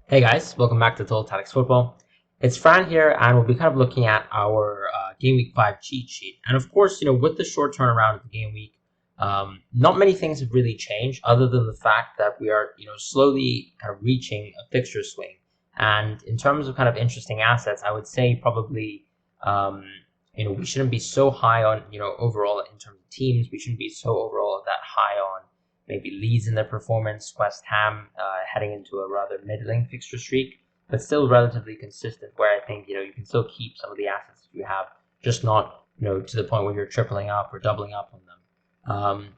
Hey guys, welcome back to Total Tactics Football. It's Fran here, and we'll be kind of looking at our Game Week 5 cheat sheet. And of course, with the short turnaround of the game week, not many things have really changed other than the fact that we are, slowly kind of reaching a fixture swing. And in terms of kind of interesting assets, I would say probably, we shouldn't be so high on, overall in terms of teams. We shouldn't be so overall that high on maybe Leeds in their performance, West Ham heading into a rather middling fixture streak, but still relatively consistent. Where I think you can still keep some of the assets that you have, just not to the point where you're tripling up or doubling up on them.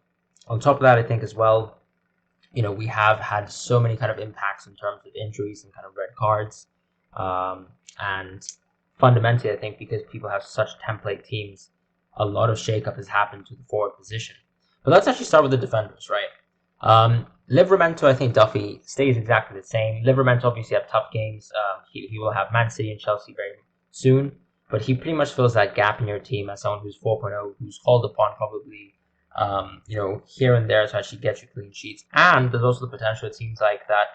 On top of that, I think as well, we have had so many kind of impacts in terms of injuries and kind of red cards, and fundamentally, I think because people have such template teams, a lot of shakeup has happened to the forward position. But let's actually start with the defenders, right? Livramento, I think Duffy stays exactly the same. Livramento obviously have tough games. He will have Man City and Chelsea very soon, but he pretty much fills that gap in your team as someone who's 4.0, who's called upon probably, here and there to actually get you clean sheets. And there's also the potential, it seems like, that,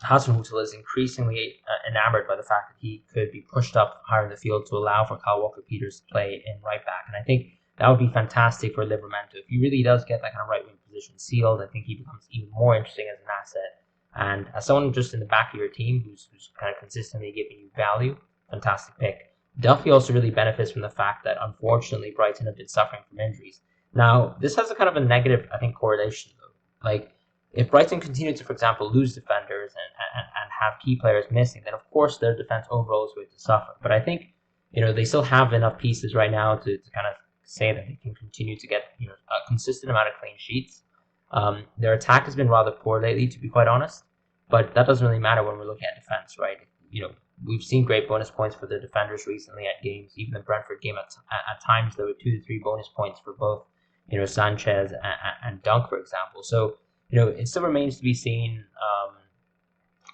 Hasenhüttl is increasingly enamored by the fact that he could be pushed up higher in the field to allow for Kyle Walker-Peters to play in right back. And I think that would be fantastic for Livramento. If he really does get that kind of right wing position sealed, I think he becomes even more interesting as an asset. And as someone just in the back of your team who's kind of consistently giving you value, fantastic pick. Duffy also really benefits from the fact that unfortunately Brighton have been suffering from injuries. Now, this has a kind of a negative, I think, correlation though. Like, if Brighton continue to, for example, lose defenders and have key players missing, then of course their defense overall is going to suffer. But I think, they still have enough pieces right now to kind of say that they can continue to get a consistent amount of clean sheets. Their attack has been rather poor lately, to be quite honest, but that doesn't really matter when we're looking at defense, right? We've seen great bonus points for the defenders recently at games. Even the Brentford game, at times there were 2 to 3 bonus points for both Sanchez and Dunk, for example. So it still remains to be seen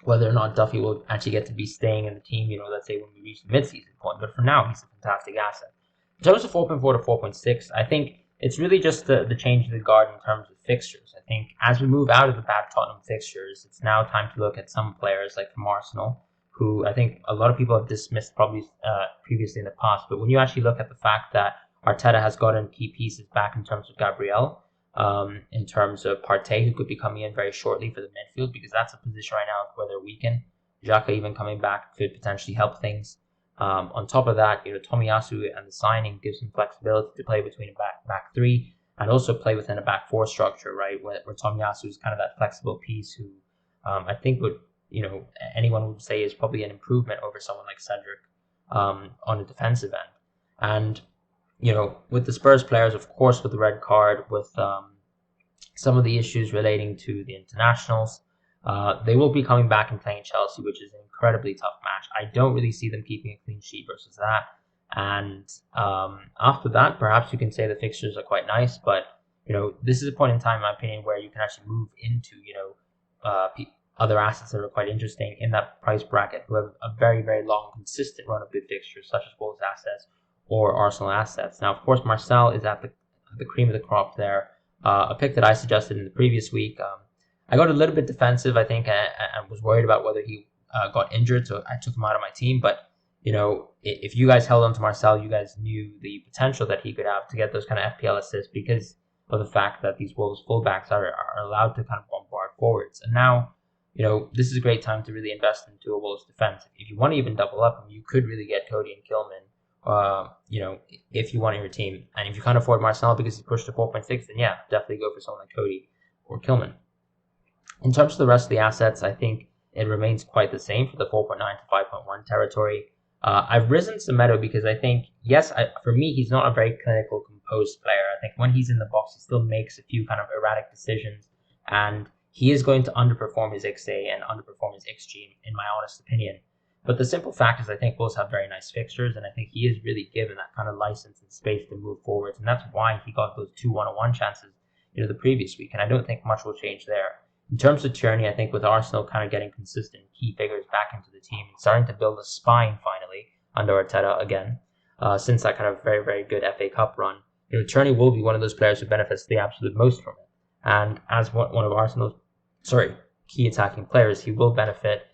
whether or not Duffy will actually get to be staying in the team, let's say when we reach the mid-season point. But for now, he's a fantastic asset. In terms of 4.4 to 4.6, I think it's really just the change of the guard in terms of fixtures. I think as we move out of the bad Tottenham fixtures, it's now time to look at some players like from Arsenal, who I think a lot of people have dismissed probably previously in the past. But when you actually look at the fact that Arteta has gotten key pieces back in terms of Gabriel, in terms of Partey, who could be coming in very shortly for the midfield, because that's a position right now where they're weakened. Xhaka even coming back could potentially help things. On top of that, Tomiyasu and the signing gives him flexibility to play between a back three and also play within a back four structure, right? Where Tomiyasu is kind of that flexible piece who I think would, anyone would say is probably an improvement over someone like Cedric on the defensive end. And, with the Spurs players, of course, with the red card, with some of the issues relating to the internationals, they will be coming back and playing Chelsea, which is an incredibly tough match. I don't really see them keeping a clean sheet versus that. And after that, perhaps you can say the fixtures are quite nice, but this is a point in time, in my opinion, where you can actually move into other assets that are quite interesting in that price bracket, who have a very, very long, consistent run of good fixtures, such as Wolves assets or Arsenal assets. Now, of course, Marcel is at the cream of the crop there. A pick that I suggested in the previous week. I got a little bit defensive, I think, and was worried about whether he got injured, so I took him out of my team. But, if you guys held on to Marcel, you guys knew the potential that he could have to get those kind of FPL assists because of the fact that these Wolves fullbacks are allowed to kind of bombard forwards. And now, this is a great time to really invest into a Wolves defense. If you want to even double up, you could really get Cody and Kilman, if you want in your team. And if you can't afford Marcel because he pushed to 4.6, then yeah, definitely go for someone like Cody or Kilman. In terms of the rest of the assets, I think it remains quite the same for the 4.9 to 5.1 territory. I've risen Semedo because I think, for me, he's not a very clinical, composed player. I think when he's in the box, he still makes a few kind of erratic decisions, and he is going to underperform his XA and underperform his XG, in my honest opinion. But the simple fact is I think Wolves have very nice fixtures, and I think he is really given that kind of license and space to move forwards, and that's why he got those 2 1-on-1 chances the previous week, and I don't think much will change there. In terms of Tierney, I think with Arsenal kind of getting consistent key figures back into the team, starting to build a spine finally under Arteta again, since that kind of very, very good FA Cup run, Tierney will be one of those players who benefits the absolute most from it. And as one of Arsenal's key attacking players, he will benefit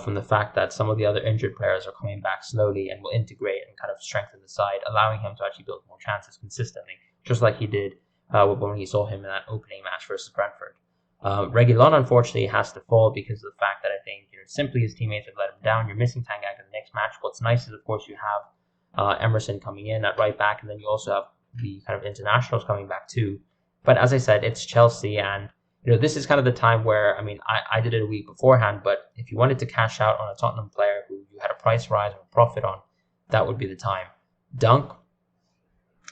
from the fact that some of the other injured players are coming back slowly and will integrate and kind of strengthen the side, allowing him to actually build more chances consistently, just like he did when he saw him in that opening match versus Brentford. Reguilon, unfortunately, has to fall because of the fact that I think simply his teammates have let him down. You're missing Tanganga in the next match. What's nice is, of course, you have Emerson coming in at right back, and then you also have the kind of internationals coming back too. But as I said, it's Chelsea, and this is kind of the time where, I mean, I did it a week beforehand, but if you wanted to cash out on a Tottenham player who you had a price rise or a profit on, that would be the time. Dunk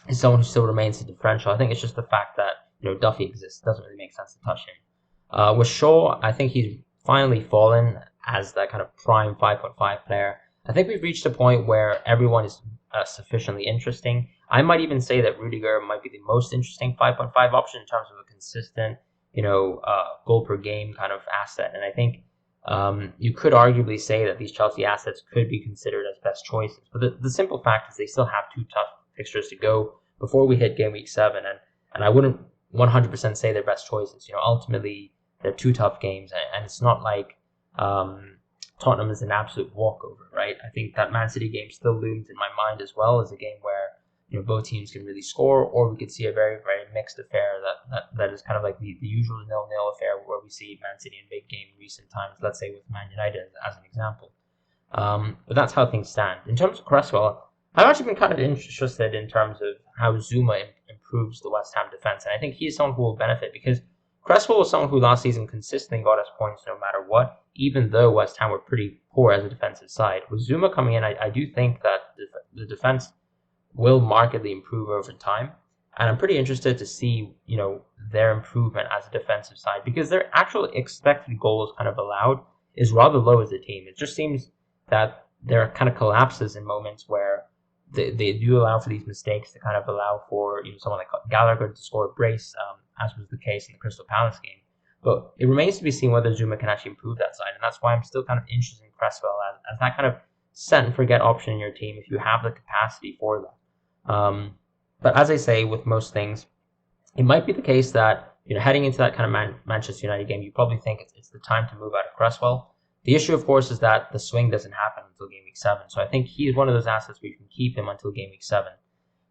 is someone who still remains a differential. I think it's just the fact that, Duffy exists. It doesn't really make sense to touch him. With Shaw, I think he's finally fallen as that kind of prime 5.5 player. I think we've reached a point where everyone is sufficiently interesting. I might even say that Rudiger might be the most interesting 5.5 option in terms of a consistent, goal per game kind of asset. And I think you could arguably say that these Chelsea assets could be considered as best choices. But the simple fact is they still have 2 tough fixtures to go before we hit game week 7. And I wouldn't 100% say they're best choices. Ultimately, they're 2 tough games. And it's not like Tottenham is an absolute walkover, right? I think that Man City game still looms in my mind as well as a game where both teams can really score, or we could see a very, very mixed affair that is kind of like the usual 0-0 affair where we see Man City in big game in recent times, let's say with Man United as an example. But that's how things stand. In terms of Cresswell, I've actually been kind of interested in terms of how Zuma improves the West Ham defense, and I think he's someone who will benefit because Cresswell was someone who last season consistently got us points no matter what, even though West Ham were pretty poor as a defensive side. With Zuma coming in, I do think that the defense will markedly improve over time. And I'm pretty interested to see, their improvement as a defensive side because their actual expected goals kind of allowed is rather low as a team. It just seems that there kind of collapses in moments where they do allow for these mistakes to kind of allow for someone like Gallagher to score a brace, as was the case in the Crystal Palace game. But it remains to be seen whether Zuma can actually improve that side. And that's why I'm still kind of interested in Cresswell as that kind of set and forget option in your team if you have the capacity for that. But as I say, with most things, it might be the case that, heading into that kind of Manchester United game, you probably think it's the time to move out of Cresswell. The issue, of course, is that the swing doesn't happen until game week 7. So I think he's one of those assets where you can keep him until game week 7.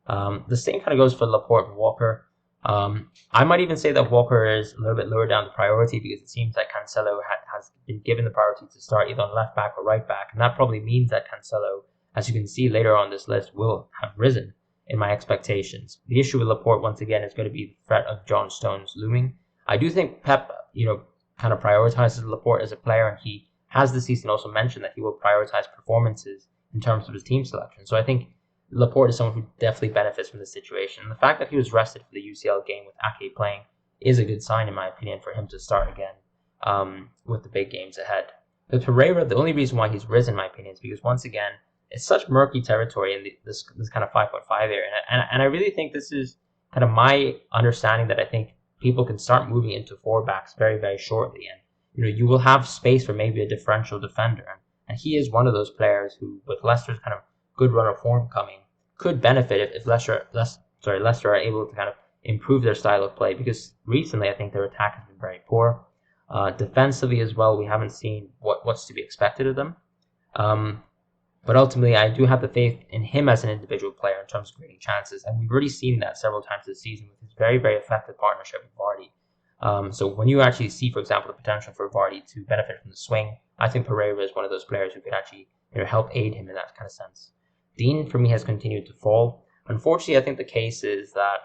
The same kind of goes for Laporte and Walker. I might even say that Walker is a little bit lower down the priority because it seems that Cancelo has been given the priority to start either on left back or right back. And that probably means that Cancelo, as you can see later on this list, will have risen in my expectations. The issue with Laporte, once again, is going to be the threat of John Stones looming. I do think Pep, kind of prioritizes Laporte as a player, and he has this season also mentioned that he will prioritize performances in terms of his team selection. So I think Laporte is someone who definitely benefits from the situation. And the fact that he was rested for the UCL game with Ake playing is a good sign, in my opinion, for him to start again with the big games ahead. With Pereira, the only reason why he's risen, in my opinion, is because, once again, it's such murky territory in this kind of 5.5 area. And I really think this is kind of my understanding that I think people can start moving into 4 backs very, very shortly. And, you will have space for maybe a differential defender. And he is one of those players who, with Leicester's kind of good run of form coming, could benefit if Leicester are able to kind of improve their style of play, because recently I think their attack has been very poor. Defensively as well, we haven't seen what's to be expected of them. But ultimately, I do have the faith in him as an individual player in terms of creating chances, and we've already seen that several times this season with his very, very effective partnership with Vardy. So when you actually see, for example, the potential for Vardy to benefit from the swing, I think Pereira is one of those players who could actually help aid him in that kind of sense. Dean, for me, has continued to fall. Unfortunately, I think the case is that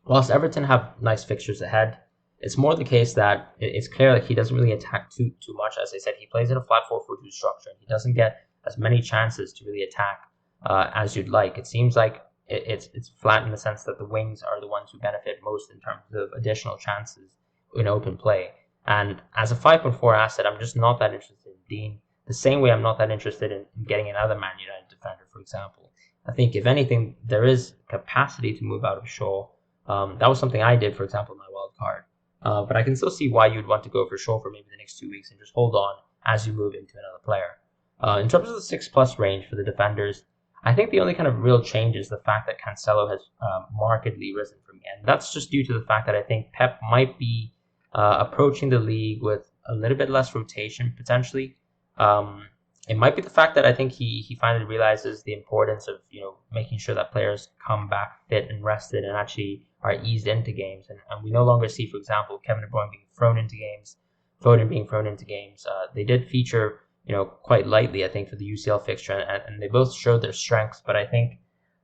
whilst Everton have nice fixtures ahead, it's more the case that it's clear that he doesn't really attack too much. As I said, he plays in a flat 4-4-2 structure. He doesn't get as many chances to really attack as you'd like. It seems like it's flat in the sense that the wings are the ones who benefit most in terms of additional chances in open play. And as a 5.4 asset, I'm just not that interested in Dean. The same way I'm not that interested in getting another Man United defender, for example. I think, if anything, there is capacity to move out of Shaw. That was something I did, for example, in my wild card. But I can still see why you'd want to go for Shaw for maybe the next 2 weeks and just hold on as you move into another player. In terms of the 6+ range for the defenders, I think the only kind of real change is the fact that Cancelo has markedly risen for me. And that's just due to the fact that I think Pep might be approaching the league with a little bit less rotation, potentially. It might be the fact that I think he finally realizes the importance of making sure that players come back fit and rested and actually are eased into games, and we no longer see, for example, Kevin De Bruyne being thrown into games, Foden being thrown into games. They did feature quite lightly, I think, for the UCL fixture, and they both showed their strengths, but I think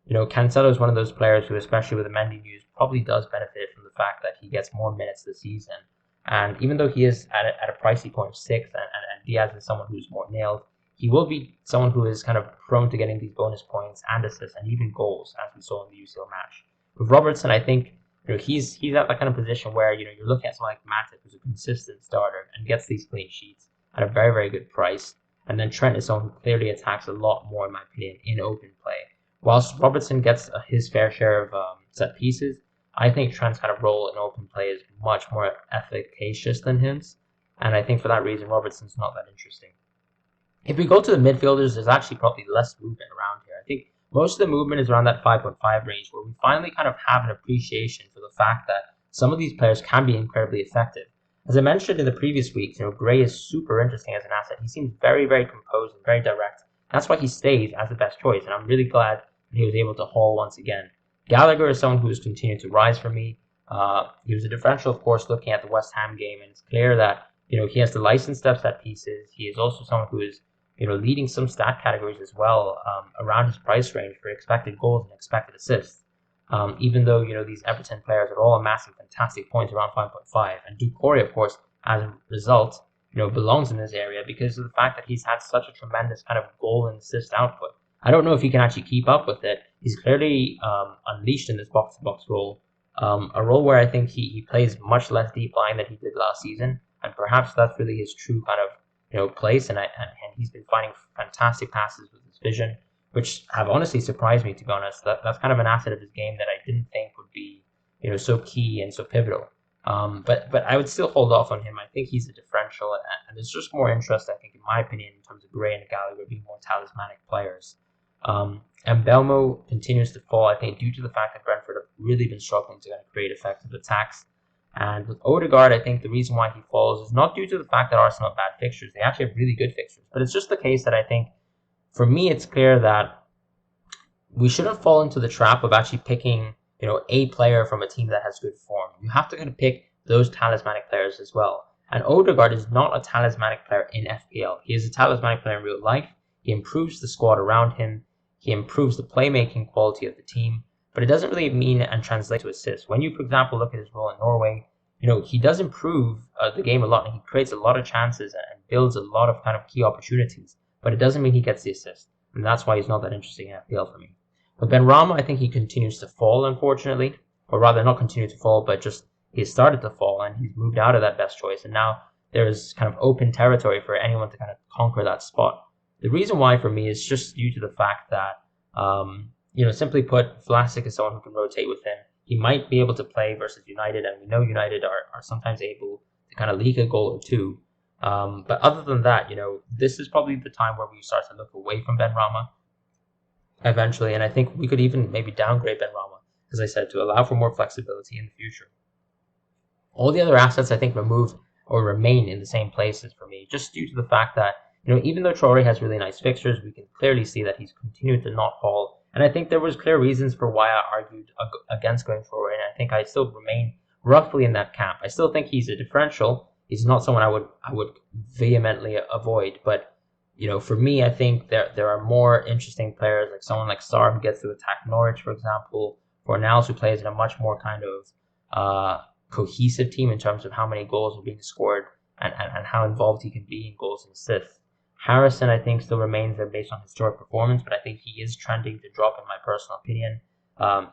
Cancelo is one of those players who, especially with the Mendy news, probably does benefit from the fact that he gets more minutes this season. And even though he is at a pricey point of 6th, and Diaz is someone who's more nailed, he will be someone who is kind of prone to getting these bonus points and assists and even goals, as we saw in the UCL match. With Robertson, I think he's at that kind of position where you're looking at someone like Matip, who's a consistent starter and gets these clean sheets at a very, very good price. And then Trent is someone who clearly attacks a lot more, in my opinion, in open play. Whilst Robertson gets his fair share of set pieces, I think Trent's kind of role in open play is much more efficacious than his. And I think for that reason, Robertson's not that interesting. If we go to the midfielders, there's actually probably less movement around here. I think most of the movement is around that 5.5 range, where we finally kind of have an appreciation for the fact that some of these players can be incredibly effective. As I mentioned in the previous weeks, Gray is super interesting as an asset. He seems very, very composed and very direct. That's why he stays as the best choice, and I'm really glad that he was able to haul once again. Gallagher is someone who has continued to rise for me. He was a differential, of course, looking at the West Ham game, and it's clear that he has the licensed set pieces. He is also someone who is leading some stat categories as well around his price range for expected goals and expected assists. Even though these Everton players are all amassing fantastic points around 5.5, and Doucouré, of course, as a result, belongs in this area because of the fact that he's had such a tremendous kind of goal and assist output. I don't know if he can actually keep up with it. He's clearly unleashed in this box-to-box role, a role where I think he plays much less deep line than he did last season, and perhaps that's really his true kind of place, and he's been finding fantastic passes with his vision, which have honestly surprised me, to be honest. That's kind of an asset of his game that I didn't think would be so key and so pivotal. But I would still hold off on him. I think he's a differential, and there's just more interest, I think, in my opinion, in terms of Gray and Gallagher being more talismanic players. And Belmo continues to fall, I think, due to the fact that Brentford have really been struggling to kind of create effective attacks. And with Odegaard, I think the reason why he falls is not due to the fact that Arsenal have bad fixtures. They actually have really good fixtures. But it's just the case that I think, for me, it's clear that we shouldn't fall into the trap of actually picking, a player from a team that has good form. You have to kind of pick those talismanic players as well. And Odegaard is not a talismanic player in FPL. He is a talismanic player in real life. He improves the squad around him. He improves the playmaking quality of the team. But it doesn't really mean and translate to assists. When you, for example, look at his role in Norway, he does improve the game a lot, and he creates a lot of chances and builds a lot of kind of key opportunities. But it doesn't mean he gets the assist. And that's why he's not that interesting in FPL for me. But Benrahma, I think he continues to fall, unfortunately. Or rather, not continue to fall, but just he has started to fall, and he's moved out of that best choice. And now there's kind of open territory for anyone to kind of conquer that spot. The reason why for me is just due to the fact that, simply put, Vlasic is someone who can rotate with him. He might be able to play versus United, and we know United are sometimes able to kind of leak a goal or two. But other than that, this is probably the time where we start to look away from Benrahma eventually, and I think we could even maybe downgrade Benrahma, as I said, to allow for more flexibility in the future. All the other assets, I think, remove or remain in the same places for me, just due to the fact that, even though Traore has really nice fixtures, we can clearly see that he's continued to not haul. And I think there was clear reasons for why I argued against going Traore, and I think I still remain roughly in that camp. I still think he's a differential. He's not someone I would vehemently avoid, but for me, I think there are more interesting players, like someone like Sarr who gets to attack Norwich, for example, or Niles who plays in a much more kind of cohesive team in terms of how many goals are being scored and how involved he can be in goals and assists. Harrison, I think, still remains there based on historic performance, but I think he is trending to drop, in my personal opinion.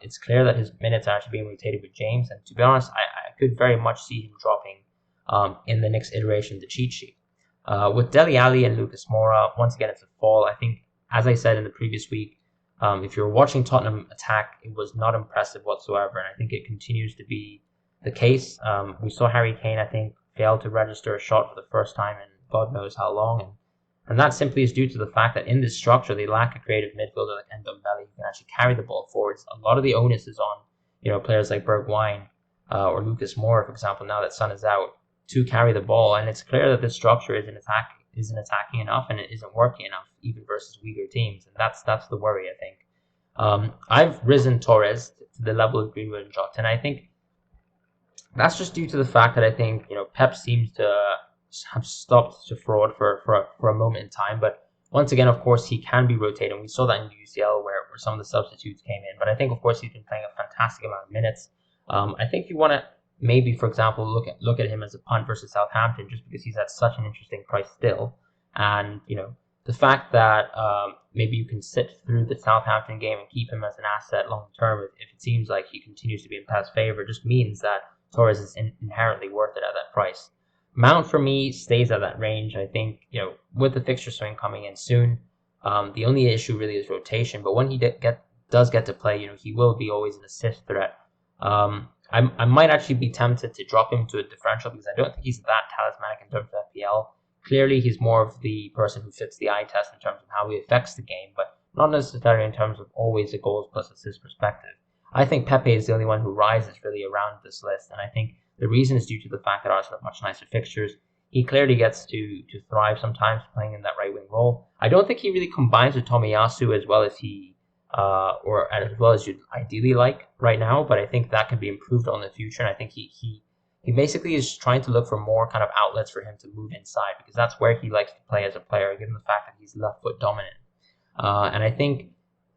It's clear that his minutes are actually being rotated with James, and to be honest, I could very much see him dropping in the next iteration of the cheat sheet. With Dele Alli and Lucas Moura, once again, it's a fall. I think, as I said in the previous week, if you're watching Tottenham attack, it was not impressive whatsoever, and I think it continues to be the case. We saw Harry Kane, I think, fail to register a shot for the first time in God knows how long, and that simply is due to the fact that in this structure, they lack a creative midfielder like Ndombele who can actually carry the ball forwards. A lot of the onus is on, players like Bergwijn or Lucas Moura, for example, now that Son is out, to carry the ball. And it's clear that this structure isn't isn't attacking enough and it isn't working enough, even versus weaker teams. And that's the worry, I think. I've risen Torres to the level of Greenwood and Jota, and I think that's just due to the fact that I think, Pep seems to have stopped to fraud for a moment in time. But once again, of course, he can be rotating. We saw that in the UCL where some of the substitutes came in. But I think, of course, he's been playing a fantastic amount of minutes. I think you want to maybe, for example, look at him as a punt versus Southampton, just because he's at such an interesting price still. And, the fact that maybe you can sit through the Southampton game and keep him as an asset long term, if it seems like he continues to be in Pep's favor, just means that Torres is inherently worth it at that price. Mount for me stays at that range. I think, with the fixture swing coming in soon, the only issue really is rotation. But when he does get to play, he will be always an assist threat. I might actually be tempted to drop him to a differential because I don't think he's that talismanic in terms of FPL. Clearly, he's more of the person who fits the eye test in terms of how he affects the game, but not necessarily in terms of always a goals plus assist perspective. I think Pepe is the only one who rises really around this list, and I think the reason is due to the fact that Arsenal have much nicer fixtures. He clearly gets to thrive sometimes playing in that right wing role. I don't think he really combines with Tomiyasu as well as or as well as you'd ideally like right now, but I think that can be improved on in the future. And I think he basically is trying to look for more kind of outlets for him to move inside, because that's where he likes to play as a player, given the fact that he's left foot dominant. And I think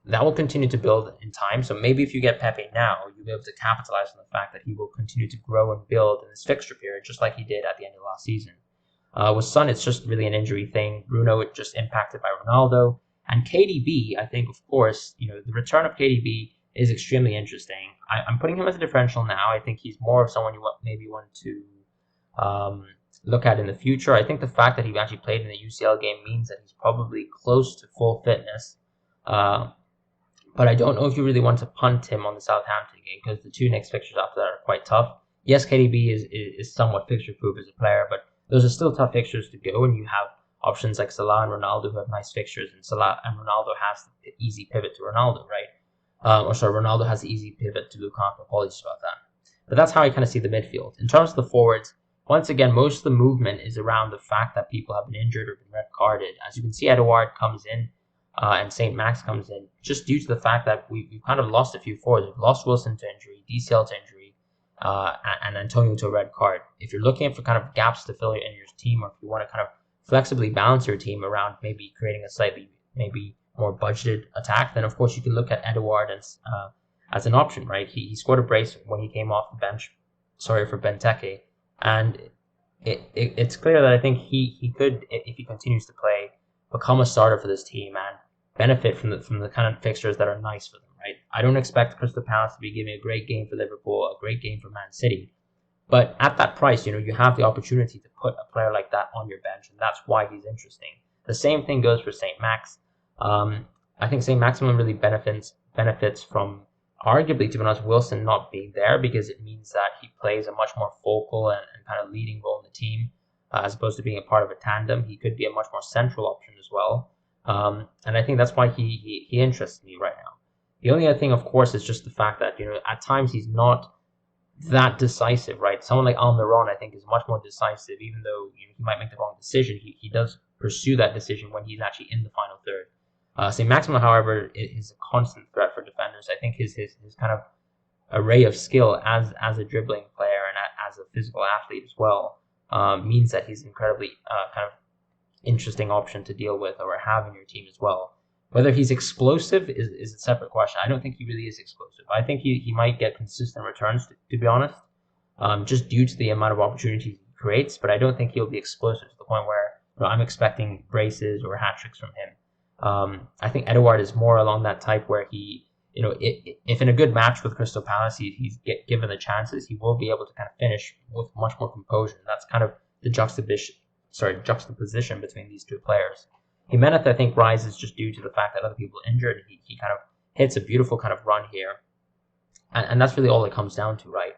that will continue to build in time. So maybe if you get Pepe now, you'll be able to capitalize on the fact that he will continue to grow and build in this fixture period, just like he did at the end of last season. With Son, it's just really an injury thing. Bruno, it just impacted by Ronaldo. And KDB, I think, of course, the return of KDB is extremely interesting. I'm putting him as a differential now. I think he's more of someone you maybe want to look at in the future. I think the fact that he actually played in the UCL game means that he's probably close to full fitness. But I don't know if you really want to punt him on the Southampton game, because the two next fixtures after that are quite tough. Yes, KDB is somewhat fixture-proof as a player, but those are still tough fixtures to go, and you have options like Salah and Ronaldo who have nice fixtures, and Salah and Ronaldo has the easy pivot to Ronaldo, right? Ronaldo has the easy pivot to Lukaku. Apologies about that. But that's how I kind of see the midfield. In terms of the forwards, once again, most of the movement is around the fact that people have been injured or been red carded. As you can see, Edouard comes in and St. Max comes in, just due to the fact that we've kind of lost a few forwards. We've lost Wilson to injury, DCL to injury, and Antonio to a red card. If you're looking for kind of gaps to fill in your team, or if you want to kind of flexibly balance your team around maybe creating a slightly maybe more budgeted attack, then of course you can look at Edouard as an option, right? He scored a brace when he came off the bench, for Benteke, and it's clear that I think he could, if he continues to play, become a starter for this team and benefit from the kind of fixtures that are nice for them, right? I don't expect Crystal Palace to be giving a great game for Liverpool, a great game for Man City. But at that price, you have the opportunity to put a player like that on your bench, and that's why he's interesting. The same thing goes for St. Max. I think St. Maximin really benefits from, arguably, to be honest, Wilson not being there, because it means that he plays a much more focal and kind of leading role in the team, as opposed to being a part of a tandem. He could be a much more central option as well. And I think that's why he interests me right now. The only other thing, of course, is just the fact that, at times he's not that decisive, right? Someone like Almiron, I think, is much more decisive, even though he might make the wrong decision. He does pursue that decision when he's actually in the final third. St. Maximin, however, is a constant threat for defenders. I think his kind of array of skill as a dribbling player and as a physical athlete as well means that he's incredibly kind of interesting option to deal with or have in your team as well. Whether he's explosive is a separate question. I don't think he really is explosive. I think he might get consistent returns, to be honest, just due to the amount of opportunities he creates, but I don't think he'll be explosive to the point where I'm expecting braces or hat-tricks from him. I think Edouard is more along that type where he, if in a good match with Crystal Palace, he's given the chances, he will be able to kind of finish with much more composure. That's kind of the juxtaposition between these two players. Jimenez, I think, rises just due to the fact that other people are injured. He kind of hits a beautiful kind of run here. And that's really all it comes down to, right?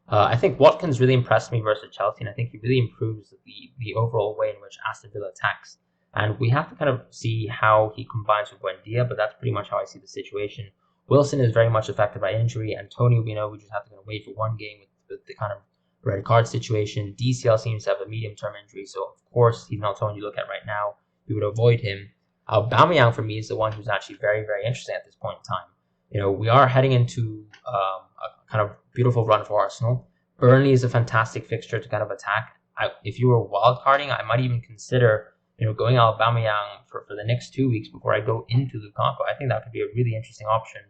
I think Watkins really impressed me versus Chelsea, and I think he really improves the overall way in which Aston Villa attacks. And we have to kind of see how he combines with Buendia, but that's pretty much how I see the situation. Wilson is very much affected by injury, and Tony, we just have to kind of wait for one game with the kind of red card situation. DCL seems to have a medium-term injury, so of course he's not someone you look at right now. You would avoid him. Aubameyang for me is the one who's actually very, very interesting at this point in time. You know, we are heading into a kind of beautiful run for Arsenal. Burnley is a fantastic fixture to kind of attack. If you were wildcarding, I might even consider, you know, going Aubameyang for the next 2 weeks before I go into Lukaku. I think that could be a really interesting option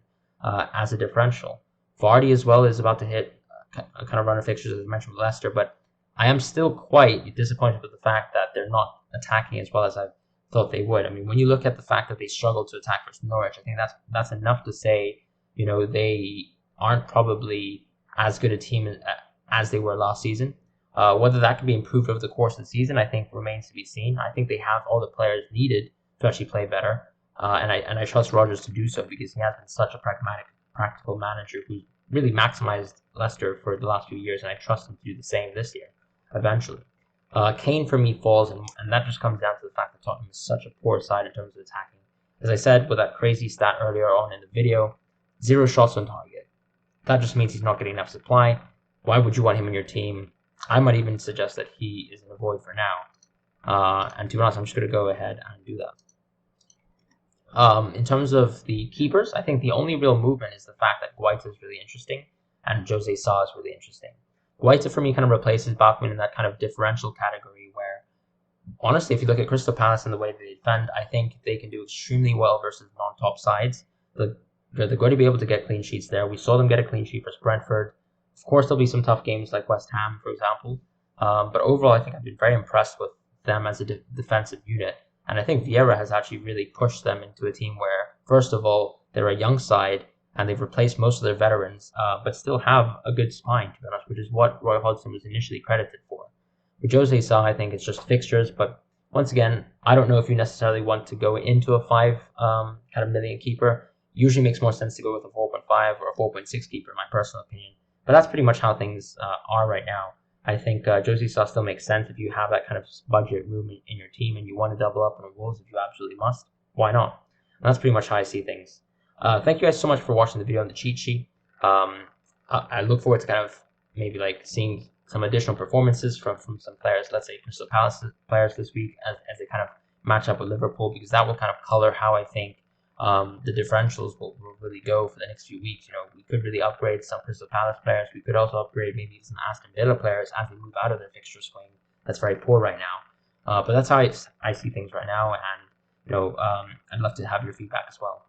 as a differential. Vardy as well is about to hit a kind of run of fixtures, as I mentioned with Leicester, but I am still quite disappointed with the fact that they're not attacking as well as I thought they would. I mean, when you look at the fact that they struggled to attack versus Norwich, I think that's enough to say, you know, they aren't probably as good a team as they were last season. Whether that can be improved over the course of the season, I think remains to be seen. I think they have all the players needed to actually play better, and I trust Rodgers to do so because he has been such a practical manager who really maximized Leicester for the last few years, and I trust him to do the same this year, eventually. Kane for me falls, and that just comes down to the fact that Tottenham is such a poor side in terms of attacking. As I said with that crazy stat earlier on in the video, 0 shots on target. That just means he's not getting enough supply. Why would you want him in your team? I might even suggest that he is an avoid for now. And to be honest, I'm just going to go ahead and do that. In terms of the keepers, I think the only real movement is the fact that Guaita is really interesting and Jose Sa is really interesting. Guaita for me kind of replaces Bachmann in that kind of differential category where, honestly, if you look at Crystal Palace and the way they defend, I think they can do extremely well versus non-top sides. They're going to be able to get clean sheets there. We saw them get a clean sheet versus Brentford. Of course, there'll be some tough games like West Ham, for example. But overall, I think I've been very impressed with them as a defensive unit. And I think Vieira has actually really pushed them into a team where, first of all, they're a young side and they've replaced most of their veterans, but still have a good spine, to be honest, which is what Roy Hodgson was initially credited for. With Jose Sa, I think it's just fixtures, but once again, I don't know if you necessarily want to go into a 5 kind of million keeper. Usually makes more sense to go with a 4.5 or a 4.6 keeper, in my personal opinion. But that's pretty much how things are right now. I think Jose Sa still makes sense if you have that kind of budget room in your team and you want to double up on Wolves if you absolutely must. Why not? And that's pretty much how I see things. Thank you guys so much for watching the video on the cheat sheet. I look forward to kind of maybe like seeing some additional performances from some players, let's say Crystal Palace players this week as they kind of match up with Liverpool, because that will kind of color how I think the differentials will really go for the next few weeks. You know, we could really upgrade some Crystal Palace players. We could also upgrade maybe some Aston Villa players as we move out of their fixture swing. That's very poor right now. But that's how I see things right now. And, you know, I'd love to have your feedback as well.